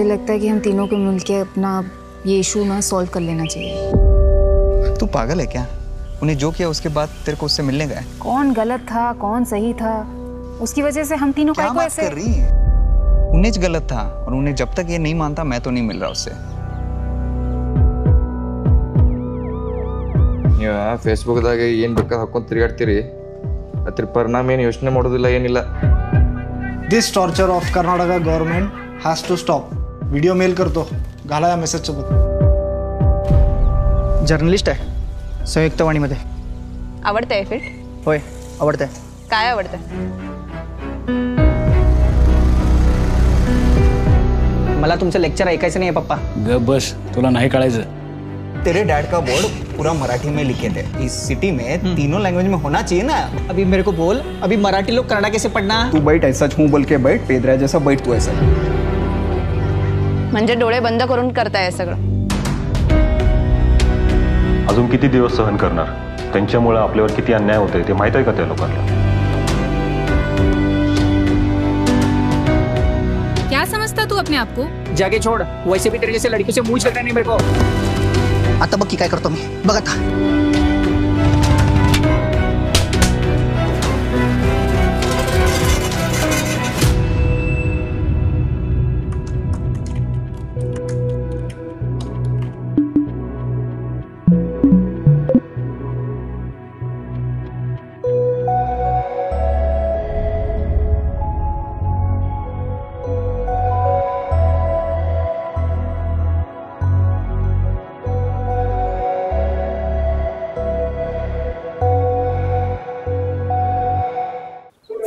मुझे लगता है कि हम तीनों को मिलके अपना ये इशू ना सॉल्व कर लेना चाहिए। तू पागल है क्या? उन्हें जो किया उसके बाद तेरे को उससे मिलने गए। कौन गलत था कौन सही था, उसकी वजह से हम तीनों क्या को बात ऐसे कर रही है? उन्हें गलत था और उन्हें जब तक ये नहीं मानता मैं तो नहीं मिल रहा उससे। ಫೇಸ್ಬುಕ್ದಾಗ ಏನು ಬೇಕಾದ ಹಾಕೊಂಡು ತಿರುಗಾಡ್ತೀರಿ, ಅದ್ರ ಪರಿಣಾಮ ಏನು ಯೋಚನೆ ಮಾಡೋದಿಲ್ಲ ಏನಿಲ್ಲ. This torture of Karnataka government has to stop. Video mail करतो, घाला या मेसेज सोबत. जर्नलिस्ट आहे संयुक्त वाणीमध्ये. आवडतंय फिल्ड? होय आवडतंय. काय आवडतंय? मला तुमचं लेक्चर ऐकायचं नाही पप्पा. गप बस, तुला नाही कळायचं. तेरे डैड का बोर्ड पूरा मराठी में लिखे थे. इस सिटी में तीनों लैंग्वेज में होना चाहिए ना. अभी मेरे को बोल, अभी मराठी लोग कन्नड़ा कैसे पढ़ना? तू बैठ ऐसा हूँ बोल के बैठ, पेदरा जैसा बैठ तू ऐसा. म्हणजे डोळे बंद करून करताय सगळं. अजून किती दिवस सहन करणार? त्यांच्यामुळे आपल्यावर किती अन्याय होतोय ते माहित आहे का त्या लोकांना? क्या समझता तू अपने आप को? जाके छोड़, वैसे भी तेरे जैसे लड़की से मुंह लगना नहीं मेरे को. आता बघ की काय करतो मी, बघ आता.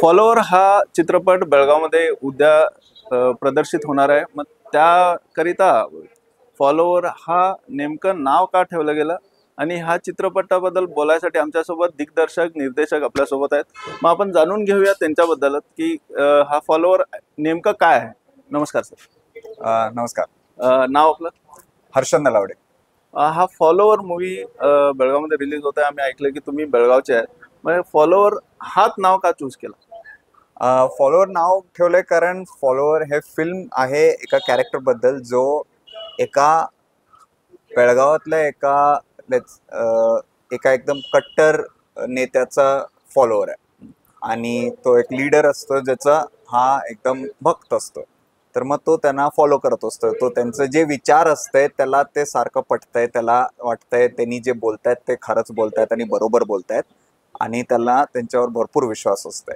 फॉलोवर हा चित्रपट बेळगावमध्ये उद्या प्रदर्शित होणार आहे. मग त्याकरिता फॉलोवर हा नेमकं नाव का ठेवलं गेलं आणि ह्या चित्रपटाबद्दल बोलायसाठी आमच्यासोबत दिग्दर्शक निर्देशक आपल्यासोबत आहेत. मग आपण जाणून घेऊया त्यांच्याबद्दलच की हा फॉलोवर नेमकं काय आहे. नमस्कार सर. नमस्कार. नाव आपलं? हर्षद नलावडे. हा फॉलोवर मूवी बेळगावमध्ये रिलीज होत आहे. आम्ही ऐकलं की तुम्ही बेळगावचे आहेत. मग फॉलोवर हाच नाव का चूज केलं? फॉलोवर नाव ठेवलंय कारण फॉलोवर हे फिल्म आहे एका कॅरेक्टर बद्दल जो एका बेळगावातल्या एका एकदम कट्टर नेत्याचा फॉलोवर आहे आणि तो एक लीडर असतो ज्याचा हा एकदम भक्त असतो. तर मग तो त्यांना फॉलो करत असतो. तो त्यांचं जे विचार असतंय त्याला ते सारखं पटतंय, त्याला वाटतंय त्यांनी जे बोलतायत ते खरंच बोलतायत आणि बरोबर बोलतायत आणि त्याला त्यांच्यावर भरपूर विश्वास असतोय.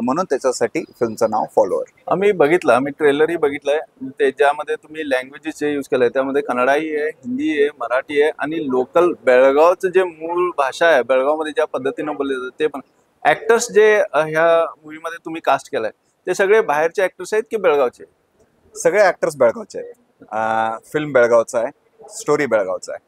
म्हणून त्याच्यासाठी फिल्मचं नाव फॉलोवर. आम्ही बघितलं, आम्ही ट्रेलरही बघितलंय. त्याच्यामध्ये तुम्ही लँग्वेजेसचे यूज केलंय. त्यामध्ये कन्नडाही आहे, हिंदी आहे, मराठी आहे आणि लोकल बेळगावचं जे मूळ भाषा आहे, बेळगावमध्ये ज्या पद्धतीनं बोलले जातं ते पण. ॲक्टर्स जे ह्या मूवीमध्ये तुम्ही कास्ट केलाय ते सगळे बाहेरचे ॲक्टर्स आहेत की बेळगावचे? सगळे ॲक्टर्स बेळगावचे आहेत. फिल्म बेळगावचं आहे, स्टोरी बेळगावचं आहे.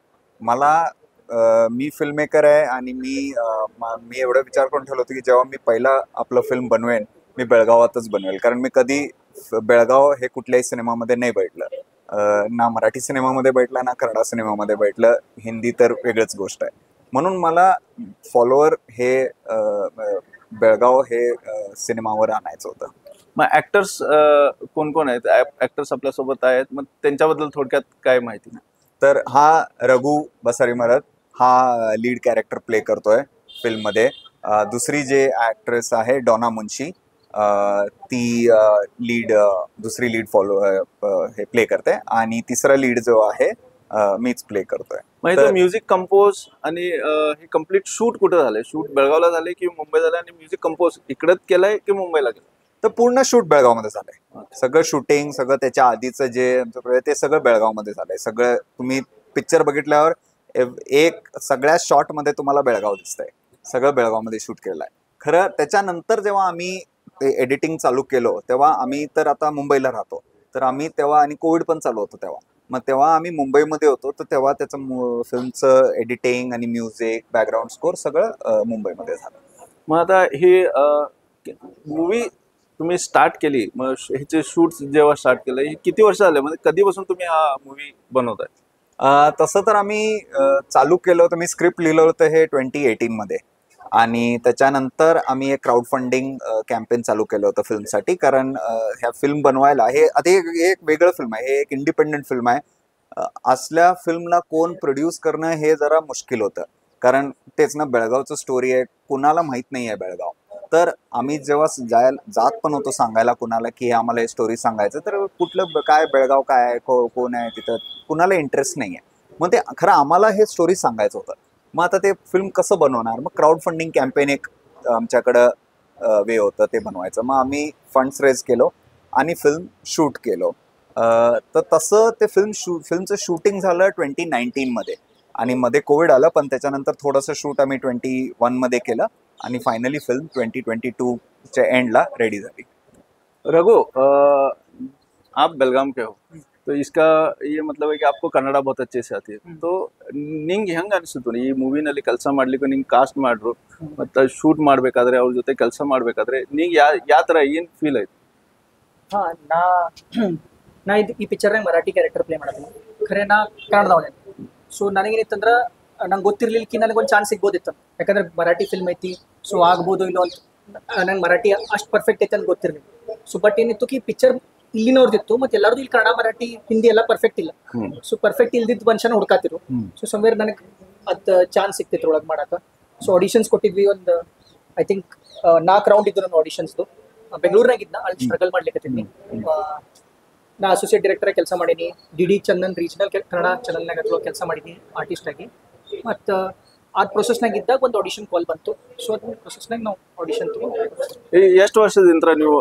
मी फिल्म मेकर आहे आणि मी एवढा विचार करून ठेवलं होतं की जेव्हा मी पहिला आपलं फिल्म बनवेन मी बेळगावातच बनवेल. कारण मी कधी बेळगाव हे कुठल्याही सिनेमामध्ये नाही बैठलं. ना मराठी सिनेमामध्ये बैठलं ना कन्नडा सिनेमामध्ये बैठलं. हिंदी तर वेगळंच गोष्ट आहे. म्हणून मला फॉलोवर हे बेळगाव हे सिनेमावर आणायचं होतं. मग ॲक्टर्स कोण कोण आहेत? ॲक्टर्स आपल्यासोबत आहेत, मग त्यांच्याबद्दल थोडक्यात काय माहिती? तर हा रघु बसारी मरत हा लीड कॅरेक्टर प्ले करतोय फिल्ममध्ये. दुसरी जे ॲक्ट्रेस आहे डॉना मुंशी ती दुसरी लीड हे प्ले करते आणि तिसरा लीड जो आहे मीच प्ले करतोय. म्हणजे म्युझिक कंपोज आणि हे कम्प्लीट शूट कुठं झालंय? शूट बेळगावला झालंय की मुंबई झालंय आणि म्युझिक कंपोज इकडंच केलंय की मुंबईला केलं? तर पूर्ण शूट बेळगावमध्ये झालंय. सगळं शूटिंग सगळं त्याच्या आधीचं जे ते सगळं बेळगावमध्ये झालंय. सगळं तुम्ही पिक्चर बघितल्यावर एक सगळ्या शॉटमध्ये तुम्हाला बेळगाव दिसतंय. सगळं बेळगावमध्ये शूट केलं आहे. खरं त्याच्यानंतर जेव्हा आम्ही ते एडिटिंग चालू केलो तेव्हा आम्ही तर आता मुंबईला राहतो. तर आम्ही तेव्हा आणि कोविड पण चालू होतं तेव्हा. मग तेव्हा आम्ही मुंबईमध्ये होतो. तर तेव्हा त्याचं फिल्मचं एडिटिंग आणि म्युझिक बॅकग्राऊंड स्कोर सगळं मुंबईमध्ये झालं. मग आता ही मूवी तुम्ही स्टार्ट केली, मग ह्याचे शूट जेव्हा स्टार्ट केलं हे किती वर्ष झाले? म्हणजे कधीपासून तुम्ही हा मूवी बनवताय? तसं तर आम्ही चालू केलं होतं, मी स्क्रिप्ट लिहिलं होतं हे 2018 मध्ये आणि त्याच्यानंतर आम्ही एक क्राऊड फंडिंग कॅम्पेन चालू केलं होतं फिल्मसाठी, कारण ह्या फिल्म बनवायला हे आता हे एक वेगळं फिल्म आहे, हे एक इंडिपेंडंट फिल्म आहे. असल्या फिल्मला कोण प्रोड्यूस करणं हे जरा मुश्किल होतं, कारण तेच ना, बेळगावचं स्टोरी आहे, कुणाला माहीत नाही आहे बेळगाव. तर आम्ही जेव्हा जात पण होतो सांगायला कुणाला की आम्हाला हे स्टोरी सांगायचं, तर कुठलं काय बेळगाव काय आहे, कोण आहे तिथं, कुणाला इंटरेस्ट नाही आहे. मग ते खरं आम्हाला हे स्टोरी सांगायचं होतं. मग आता ते फिल्म कसं बनवणार, मग क्राऊड फंडिंग कॅम्पेन एक आमच्याकडं वे होतं ते बनवायचं. मग आम्ही फंड्स रेज केलो आणि फिल्म शूट केलो. तर तसं ते फिल्मचं शूटिंग झालं 2019 आणि मध्ये कोविड आलं, पण त्याच्यानंतर थोडंसं शूट आम्ही 21 केलं आणि फायनली फिल्म 2022च्या एंडला रेडी झाली. रघु, आप बेलगाम के हो, तो इसका ये मतलब है कि आपको कन्नड़ बहुत अच्छे से आती है. तो ನಿಂಗೆ ಹೆಂಗೆ ಅನಿಸಿತು ಈ ಮೂವಿನಲ್ಲಿ ಕೆಲಸ ಮಾಡ್ಲಿಕ್ಕೆ? ನಿಂಗೆ ಕಾಸ್ಟ್ ಮಾಡ್ರು ಮತ್ತು ಶೂಟ್ ಮಾಡಬೇಕಾದ್ರೆ ಅವ್ರ ಜೊತೆ ಕೆಲಸ ಮಾಡಬೇಕಾದ್ರೆ ನಿಂಗೆ ಯಾವ ಥರ ಏನು ಫೀಲ್ ಆಯ್ತು? ಹಾಂ, ನಾ ಈ ಪಿಕ್ಚರ್ನಾಗ ಮರಾಠಿ ಕ್ಯಾರೆಕ್ಟರ್ ಪ್ಲೇ ಮಾಡತ್ತೀನಿ, ಖರೆ ನಾ ಕನ್ನಡದವನೇ. ಸೊ ನನಗೇನಿತ್ತಂದ್ರೆ ನಂಗೆ ಗೊತ್ತಿರ್ಲಿಕ್ಕೆ ನನಗೊಂದು ಚಾನ್ಸ್ ಸಿಗ್ಬೋದಿತ್ತು, ಯಾಕಂದ್ರೆ ಮರಾಠಿ ಫಿಲ್ಮ್ ಐತಿ, ಸೊ ಆಗ್ಬೋದು ಇಲ್ಲೋ ಅಂತ. ನಂಗೆ ಮರಾಠಿ ಅಷ್ಟು ಪರ್ಫೆಕ್ಟ್ ಐತೆ ಅಂತ ಗೊತ್ತಿರಲಿಲ್ಲ. ಸೊ ಬಟ್ ಏನಿತ್ತು ಕಿ ಪಿಕ್ಚರ್ ಇಲ್ಲಿನವ್ರದಿತ್ತು, ಮತ್ತೆ ಎಲ್ಲರದು ಇಲ್ಲಿ ಕನ್ನಡ ಮರಾಠಿ ಹಿಂದಿ ಎಲ್ಲ ಪರ್ಫೆಕ್ಟ್ ಇಲ್ಲ. ಸೊ ಪರ್ಫೆಕ್ಟ್ ಇಲ್ದಿದ್ದ ಮನುಷ್ಯನ ಹುಡ್ಕಾತಿರು. ಸೊ ಸಮ್ವೇರ್ ನನಗೆ ಅದು ಚಾನ್ಸ್ ಸಿಕ್ತಿತ್ತು ಒಳಗೆ ಮಾಡಕ್ಕೆ. ಸೊ ಆಡಿಷನ್ಸ್ ಕೊಟ್ಟಿದ್ವಿ, ಒಂದು ಐ ಥಿಂಕ್ 4 ರೌಂಡ್ ಇದ್ದು ನನ್ನ ಆಡಿಷನ್ಸ್ದು. ಬೆಂಗಳೂರಿನಾಗಿದ್ದ, ಅಲ್ಲಿ ಸ್ಟ್ರಗಲ್ ಮಾಡ್ಲಿಕ್ಕೆ. ನಾ ಅಸೋಸಿಯೇಟ್ ಡೈರೆಕ್ಟರ್ ಕೆಲಸ ಮಾಡೀನಿ, ಡಿ ಚಂದನ್ ರೀಜನಲ್ ಕನ್ನಡ ಚಾನಲ್ನಾಗ ಕೆಲಸ ಮಾಡೀನಿ ಆರ್ಟಿಸ್ಟ್ ಆಗಿ. ಮತ್ತು ಆ ಪ್ರೊಸೆಸ್ನಾಗ ಇದ್ದಾಗ ಒಂದು ಆಡಿಷನ್ ಕಾಲ್ ಬಂತು. ಸೊ ಅದ್ರ ಪ್ರೊಸೆಸ್ನಾಗ ನಾವು ಆಡಿಷನ್ ತಗೊಂಡು ಎಷ್ಟು ವರ್ಷದಿಂದ ನೀವು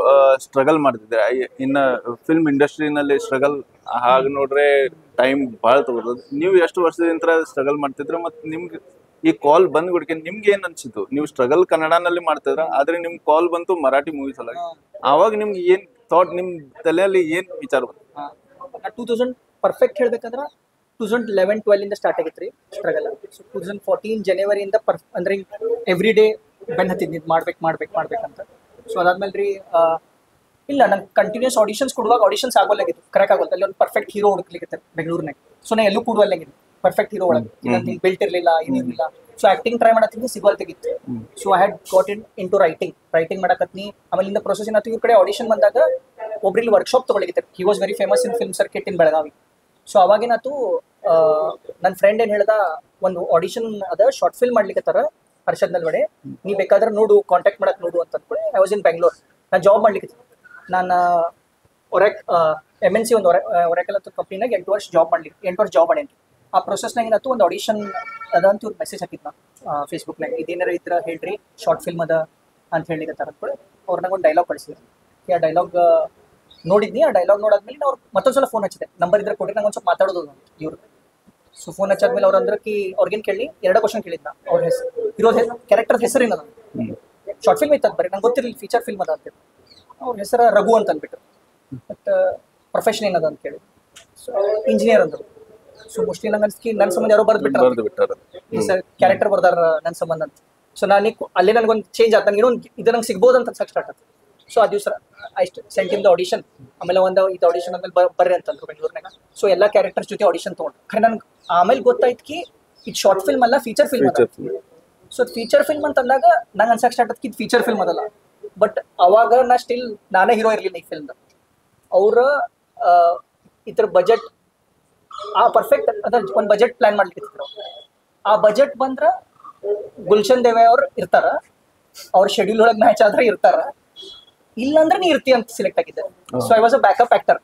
ಸ್ಟ್ರಗಲ್ ಮಾಡ್ತಿದ್ದೀರಾ ಇನ್ನು ಫಿಲ್ಮ್ ಇಂಡಸ್ಟ್ರಿನಲ್ಲಿ? ಸ್ಟ್ರಗಲ್ ಹಾಗೆ ನೋಡ್ರೆ ಟೈಮ್ ಭಾಳ ತಗೋತದೆ. ನೀವು ಎಷ್ಟು ವರ್ಷದಿಂದ ಸ್ಟ್ರಗಲ್ ಮಾಡ್ತಿದ್ರೆ ಮತ್ತು ನಿಮ್ಗೆ ಈ ಕಾಲ್ ಬಂದ್ ಬಿಡ್ಕೆ ನಿಮ್ಗೆ ಏನ್ ಅನ್ಸಿತ್ತು? ನೀವು ಸ್ಟ್ರಗಲ್ ಕನ್ನಡನಲ್ಲಿ ಮಾಡ್ತಿದ್ರ, ಆದ್ರೆ ನಿಮ್ಗೆ ಕಾಲ್ ಬಂತು ಮರಾಠಿ ಮೂವೀಸ್ ಅಲ್ಲ, ಆವಾಗ ನಿಮ್ಗೆ ಏನ್ ಥಾಟ್, ನಿಮ್ ತಲೆಯಲ್ಲಿ ಏನ್ ವಿಚಾರ ಬಂತು? 2000 ಪರ್ಫೆಕ್ಟ್ ಹೇಳ್ಬೇಕಂದ್ರೆ 2011-12 ಇಂದ ಸ್ಟಾರ್ಟ್ ಆಗಿತ್ತು ರೀ ಸ್ಟ್ರಗಲ್. ಸೊ 2014 ಜನವರಿಯಿಂದ ಅಂದ್ರೆ ಎವ್ರಿ ಡೇ ಬೆನ್ ಹತ್ತಿದ್ದು ಮಾಡ್ಬೇಕಂತ. ಸೊ ಅದಾದ್ಮೇಲೆ ರೀ ಇಲ್ಲ, ನಂಗೆ ಕಂಟಿನ್ಯೂಸ್ ಆಡಿಷನ್ಸ್ ಕೊಡುವಾಗ ಆಡಿಷನ್ಸ್ ಆಗೋಲ್ಲಾಗಿತ್ತು, ಕರೆಕ್ಟ್ ಆಗೋಲ್ಲ. ಅಲ್ಲಿ ಒಂದು ಪರ್ಫೆಕ್ಟ್ ಹೀರೋ ಹುಡುಕ್ಲಿಕ್ಕೆ ಬೆಂಗಳೂರಿನಾಗ. ಸೊ ನಾ ಎಲ್ಲೂ ಕೂಡುವಲ್ಲಾಗಿದ್ದು ಪರ್ಫೆಕ್ಟ್ ಹೀರೋ ಒಳಗೆ, ಬೆಲ್ಟ್ ಇರಲಿಲ್ಲ, ಏನಿರಲಿಲ್ಲ. ಸೊ ಆಕ್ಟಿಂಗ್ ಟ್ರೈ ಮಾಡತ್ತಿದ್ದು ಸಿಗೋಲ್ತಾಗಿತ್ತು. So I had got into writing ಮಾಡಕತ್ನಿ. ಆಮೇಲಿಂದ ಪ್ರೊಸೆಸ್ ಏನಾಯ್ತು, ಇವ್ರ ಕಡೆ ಆಡಿಷನ್ ಬಂದಾಗ ಒಬ್ರಲ್ಲಿ ವರ್ಕ್ಶಾಪ್ ತೊಗೊಳಿಗಿತ್ತು. He was very famous in film circuit in Belagavi. So ಅವಾಗೇನಾಯ್ತು, ನನ್ನ ಫ್ರೆಂಡ್ ಏನು ಹೇಳ್ದ, ಒಂದು ಆಡಿಷನ್ ಅದ, ಶಾರ್ಟ್ ಫಿಲ್ಮ್ ಮಾಡ್ಲಿಕ್ಕತ್ತಾರ ಹರ್ಷದ್ ನಲ್ವಡೆ, ನೀ ಬೇಕಾದ್ರೆ ನೋಡು, ಕಾಂಟ್ಯಾಕ್ಟ್ ಮಾಡಕ್ಕೆ ನೋಡು ಅಂತ ಅಂದ್ಕೊಳ್ಳಿ. ಐ ವಾಸ್ ಇನ್ ಬೆಂಗಳೂರು, ನಾನು ಜಾಬ್ ಮಾಡ್ಲಿಕ್ಕೆ. ನಾನು MNC ಒಂದು ಒರೆಕಲ್ ಅಂತ ಕಂಪ್ನಿನಾಗ 8 ವರ್ಷ ಜಾಬ್ ಮಾಡೇನಿ. ಆ ಪ್ರೊಸೆಸ್ನಾಗ ಏನಾಯ್ತು, ಒಂದು ಆಡಿಷನ್ ಅದ ಅಂತ ಇವ್ರು ಮೆಸೇಜ್ ಹಾಕಿದ್ದು ನಾ ಫೇಸ್ಬುಕ್ನಾಗ, ಇದೇನಾರ ಇದ್ರ ಹೇಳ್ರಿ, ಶಾರ್ಟ್ ಫಿಲ್ಮ್ ಅದ ಅಂತ ಹೇಳಿಕತ್ತಾರ ಅಂದ್ಕೊಳ್ಳಿ. ಅವ್ರು ನಂಗೆ ಒಂದು ಡೈಲಾಗ್ ಕಳಿಸಿದ್ರು. ಆ ಡೈಲಾಗ್ ನೋಡಿದ್ನಿ. ಆ ಡೈಲಾಗ್ ನೋಡಾದ್ಮೇಲೆ ಅವ್ರು ಮತ್ತೊಂದ್ಸಲ ಫೋನ್ ಹಚ್ಚಿದೆ, ನಂಬರ್ ಇದ್ರೆ ಕೊಡ್ರಿ, ನಂಗೆ ಒಂದು ಸ್ವಲ್ಪ ಮಾತಾಡೋದು ಇವ್ರು. ಸೊ ಫೋನ್ ಹಚ್ಚಾದ್ಮೇಲೆ ಅವ್ರು ಅಂದ್ರೆ ಅವ್ರಿಗೇನು ಕೇಳಿ 2 ಕ್ವಶನ್ ಕೇಳಿದ್ನ. ಅವ್ರ ಹೆಸರು ಇರೋದು, ಕ್ಯಾರೆಕ್ಟರ್ ಹೆಸರು ಏನದ, ಶಾರ್ಟ್ ಫಿಲ್ಮ್ ಐತದ ಬರೀ, ನಂಗೆ ಗೊತ್ತಿರಲಿಲ್ಲ ಫೀಚರ್ ಫಿಲ್ಮ್ ಅದ ಅಂತ. ಅವ್ರ ಹೆಸರು ರಘು ಅಂತ ಅಂದ್ಬಿಟ್ರು. ಮತ್ತು ಪ್ರೊಫೆಷನ್ ಏನದ ಅಂತ ಕೇಳಿ, ಸೊ ಇಂಜಿನಿಯರ್ ಅಂದರು. ಸೊ ಮೋಸ್ಟ್ಲಿ ನಂಗೆ ಅನ್ಸ್ಕಿ ನನ್ನ ಸಂಬಂಧ ಯಾರೋ ಬರ್ದ್ಬಿಟ್ಟಾರ, ಸರ್ ಕ್ಯಾರೆಕ್ಟರ್ ಬರ್ದಾರ ನನ್ನ ಸಂಬಂಧ ಅಂತ. ಸೊ ನಾನು ಅಲ್ಲೇ ನನಗೊಂದು ಚೇಂಜ್ ಆಯ್ತು, ನನಗೆ ಇನ್ನೊಂದು ಇದು ನಂಗೆ ಸಿಗ್ಬೋದು ಅಂತ ಅನ್ಸಕ್ಕೆ ಸ್ಟಾರ್ಟ್ ಆಯ್ತು. ಸೊ ಆ ದಿವಸ ಅಷ್ಟು ಸೆಂಟಿಮ್ದು ಆಡಿಷನ್, ಆಮೇಲೆ ಇದು ಆಡಿಷನ್ ಆದ್ಮೇಲೆ ಬರ್ರಿ ಅಂತಂದ್ರು ಬೆಂಗಳೂರಿನಾಗ. ಸೊ ಎಲ್ಲ ಕ್ಯಾರೆಕ್ಟರ್ಸ್ ಜೊತೆ ಆಡಿಷನ್ ತೊಗೊಂಡು, ಖರೆ ನನ್ಗೆ ಆಮೇಲೆ ಗೊತ್ತಾಯ್ತು ಕಿ ಇದು ಶಾರ್ಟ್ ಫಿಲ್ಮ್ ಅಲ್ಲ, ಫೀಚರ್ ಫಿಲ್ಮ್ ಅದ. ಸೊ ಫೀಚರ್ ಫಿಲ್ಮ್ ಅಂತ ಅಂದಾಗ ನಂಗೆ ಅನ್ಸಕ್ಕೆ ಸ್ಟಾರ್ಟ್ ಆಯ್ತು ಇದು ಫೀಚರ್ ಫಿಲ್ಮ್ ಅದಲ್ಲ. ಬಟ್ ಅವಾಗ ನಾನೇ ಹೀರೋ ಇರಲಿಲ್ಲ ಈ ಫಿಲ್ಮ್ದ. ಅವ್ರ ಇದ್ರ ಬಜೆಟ್ ಪರ್ಫೆಕ್ಟ್ ಅದ್ರ ಒಂದು ಬಜೆಟ್ ಪ್ಲಾನ್ ಮಾಡ್ಲಿಕ್ಕೆ. ಆ ಬಜೆಟ್ ಬಂದ್ರೆ ಗುಲ್ಶನ್ ದೇವೆ ಅವ್ರು ಇರ್ತಾರ, ಅವ್ರ ಶೆಡ್ಯೂಲ್ ಒಳಗೆ ಮ್ಯಾಚ್ ಆದ್ರೆ ಇರ್ತಾರ, ಇಲ್ಲಾಂದ್ರೆ ನೀ ಇರ್ತಿ ಅಂತ ಸಿಲೆಕ್ಟ್ ಆಗಿದ್ದೆ. So I was a backup actor.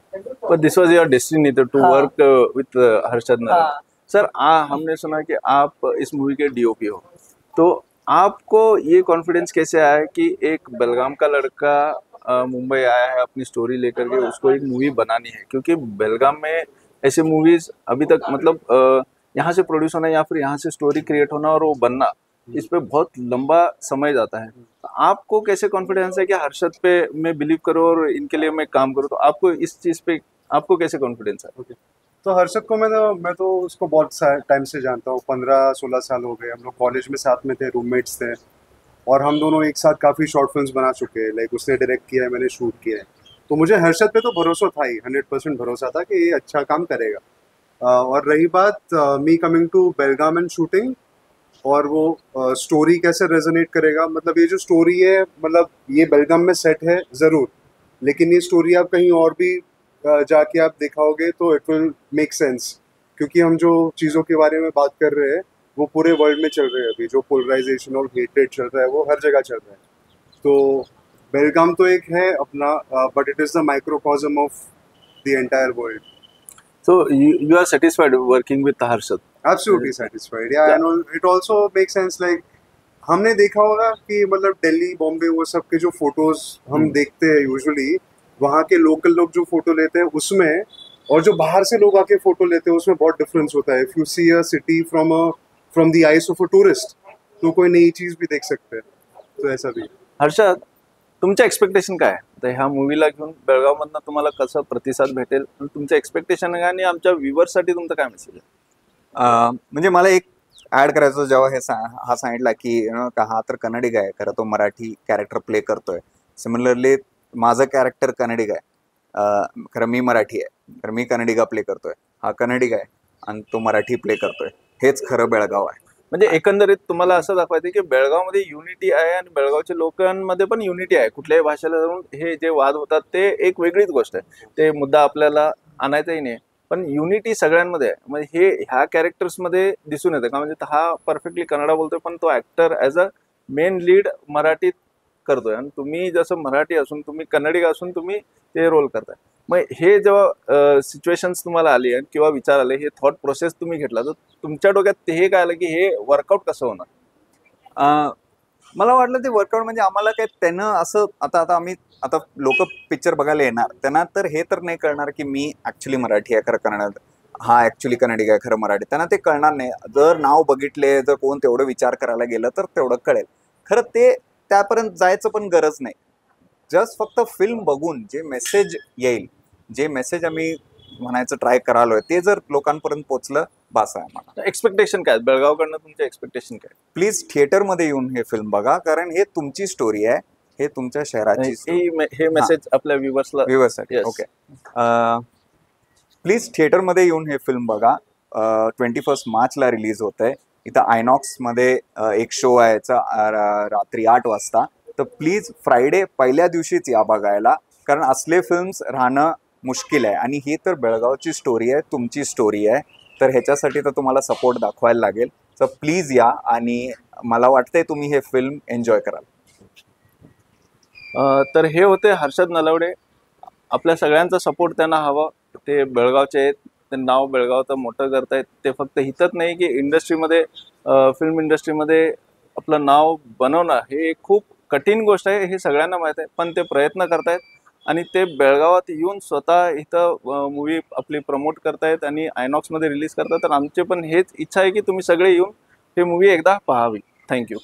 But this was your destiny to work with Harshad Narvane. Sir, हमने सुना कि आप इस मूवी के DOP हो, तो आपको ये कॉन्फिडेंस कैसे आया कि एक बेलगाम का लड़का मुंबई आया है अपनी स्टोरी लेकर के, उसको एक मूवी बनानी है? क्योंकि बेलगाम में ऐसे मूवीज अभी तक मतलब यहाँ से प्रोड्यूस होना या फिर यहाँ से स्टोरी क्रिएट होना और वो बनना, इस पे बहुत लंबा समय जाता है. तो आपको कैसे कॉन्फिडेंस है कि हर्षद पे मैं बिलीव करूँ और इनके लिए मैं काम करूँ? तो आपको इस चीज़ पे आपको कैसे कॉन्फिडेंस है? तो हर्षद को मैं तो उसको बहुत टाइम से जानता हूँ, 15-16 साल हो गए. हम लोग कॉलेज में साथ में थे, रूममेट्स थे, और हम दोनों एक साथ काफ़ी शॉर्ट फिल्म्स बना चुके हैं. लाइक उसने डायरेक्ट किया है, मैंने शूट किया है. तो मुझे हर्षद पे तो भरोसा था ही, 100% भरोसा था कि ये अच्छा काम करेगा. और रही बात me coming to Belgaum and shooting, और वो स्टोरी कैसे रेजोनेट करेगा। मतलब ये जो स्टोरी है, मतलब ये बेलगाम में सेट है ज़रूर, लेकिन ये स्टोरी आप कहीं और भी जाके आप दिखाओगे तो इट विल मेक सेंस, क्योंकि हम जो चीज़ों के बारे में बात कर रहे हैं वो पूरे वर्ल्ड में चल रहे हैं। अभी जो पोलराइजेशन और हेटेड चल रहा है वो हर जगह चल रहा है। तो बेलगाम तो एक है अपना, but it is the microcosm of the entire world. So you are satisfied working with Harshad? Absolutely satisfied, yeah. And it also makes sense, like हमने देखा होगा कि मतलब दिल्ली, बॉम्बे, वो सब के जो फोटोज हम देखते हैं यूजुअली, वहाँ के लोकल लोग जो फोटो लेते हैं उसमें और जो बाहर से लोग आके फोटो लेते हैं उसमें बहुत डिफरेंस होता है। If you see a city from the eyes of a tourist तो कोई नई चीज भी देख सकते हैं, तो ऐसा भी। हर्षद, तुमच्या एक्सपेक्टेशन काय आहे? तर ह्या मूवीला घेऊन बेळगावमधनं तुम्हाला कसं प्रतिसाद भेटेल आणि तुमचं एक्सपेक्टेशन आहे आणि आमच्या व्ह्युअर्ससाठी तुमचं काय मेसेज आहे? म्हणजे मला एक ॲड करायचं, जेव्हा हा सांगितला की का हा तर कन्नडिग आहे, खरं तो मराठी कॅरेक्टर प्ले करतोय. सिमिलरली माझं कॅरेक्टर कन्नडिग आहे, खरं मी मराठी आहे, खरं मी कन्नडिगा प्ले करतोय. हा कन्नडिग आहे आणि तो मराठी प्ले करतोय. हेच खरं बेळगाव आहे. म्हणजे एकंदरीत तुम्हाला असं दाखवायचं की बेळगावमध्ये युनिटी आहे आणि बेळगावच्या लोकांमध्ये पण युनिटी आहे. कुठल्याही भाषेला जाऊन हे जे वाद होतात ते एक वेगळीच गोष्ट आहे, ते मुद्दा आपल्याला आणायचाही नाही, पण युनिटी सगळ्यांमध्ये आहे. म्हणजे हे ह्या कॅरेक्टर्समध्ये दिसून येतं का, म्हणजे हा परफेक्टली कन्नड बोलतोय पण तो actor as a main lead मराठीत करतोय आणि तुम्ही जसं मराठी असून तुम्ही कन्नडिग असून तुम्ही ते रोल करताय. मग हे जेव्हा सिच्युएशन्स तुम्हाला आली आणि किंवा विचार आले, हे थॉट प्रोसेस तुम्ही घेतला, तर तुमच्या डोक्यात हे काय आलं की हे वर्कआउट कसं होणार? मला वाटलं ते वर्कआउट म्हणजे आम्हाला काय त्यानं असं आता लोक पिक्चर बघायला येणार त्यांना तर हे तर नाही कळणार की मी ॲक्च्युली मराठी आहे खरं कन्नड, हा ॲक्च्युली कन्नडिग आहे खरं मराठी, त्यांना ते कळणार नाही. जर नाव बघितले, जर कोण तेवढं विचार करायला गेलं तर तेवढं कळेल. खरं ते त्यापर्यंत जायचं पण गरज नाही. जस्ट फक्त फिल्म बघून जे मेसेज येईल, जे मेसेज आम्ही म्हणायचं ट्राय करालोय, ते जर लोकांपर्यंत पोचलं बास आहे आम्हाला. एक्सपेक्टेशन काय बेळगावकडनं, तुमचे एक्सपेक्टेशन काय? प्लीज थिएटरमध्ये येऊन हे फिल्म बघा, कारण हे तुमची स्टोरी आहे, हे तुमच्या शहराची. हे मेसेज आपल्या व्ह्युअर्ससाठी. ओके, प्लीज थिएटरमध्ये येऊन हे फिल्म बघा. 21 मार्चला रिलीज होत आहे. इथं आयनॉक्समध्ये एक शो आहे रात्री 8 वाजता. तर प्लीज फ्रायडे पहिल्या दिवशीच या बघायला, कारण असले फिल्म्स राहणं मुश्किल आहे आणि ही तर बेळगावची स्टोरी आहे, तुमची स्टोरी आहे, तर ह्याच्यासाठी तर तुम्हाला सपोर्ट दाखवायला लागेल. तर प्लीज या आणि मला वाटतंय तुम्ही हे फिल्म एन्जॉय कराल. तर हे होते हर्षद नलवडे. आपल्या सगळ्यांचा सपोर्ट त्यांना हवं. ते बेळगावचे आहेत, ते नाव बेळगावचं मोठं करतायत. ते फक्त हितच नाही की इंडस्ट्रीमध्ये, फिल्म इंडस्ट्रीमध्ये आपलं नाव बनवणं हे खूप कठीण गोष्ट आहे, हे सगळ्यांना माहीत आहे, पण ते प्रयत्न करतायत आणि ते बेळगावात येऊन स्वतः इथं मूवी आपली प्रमोट करतायत आणि आयनॉक्समध्ये रिलीज करतात. तर आमची पण हेच इच्छा आहे की तुम्ही सगळे येऊन हे मूवी एकदा पाहावी. थँक्यू.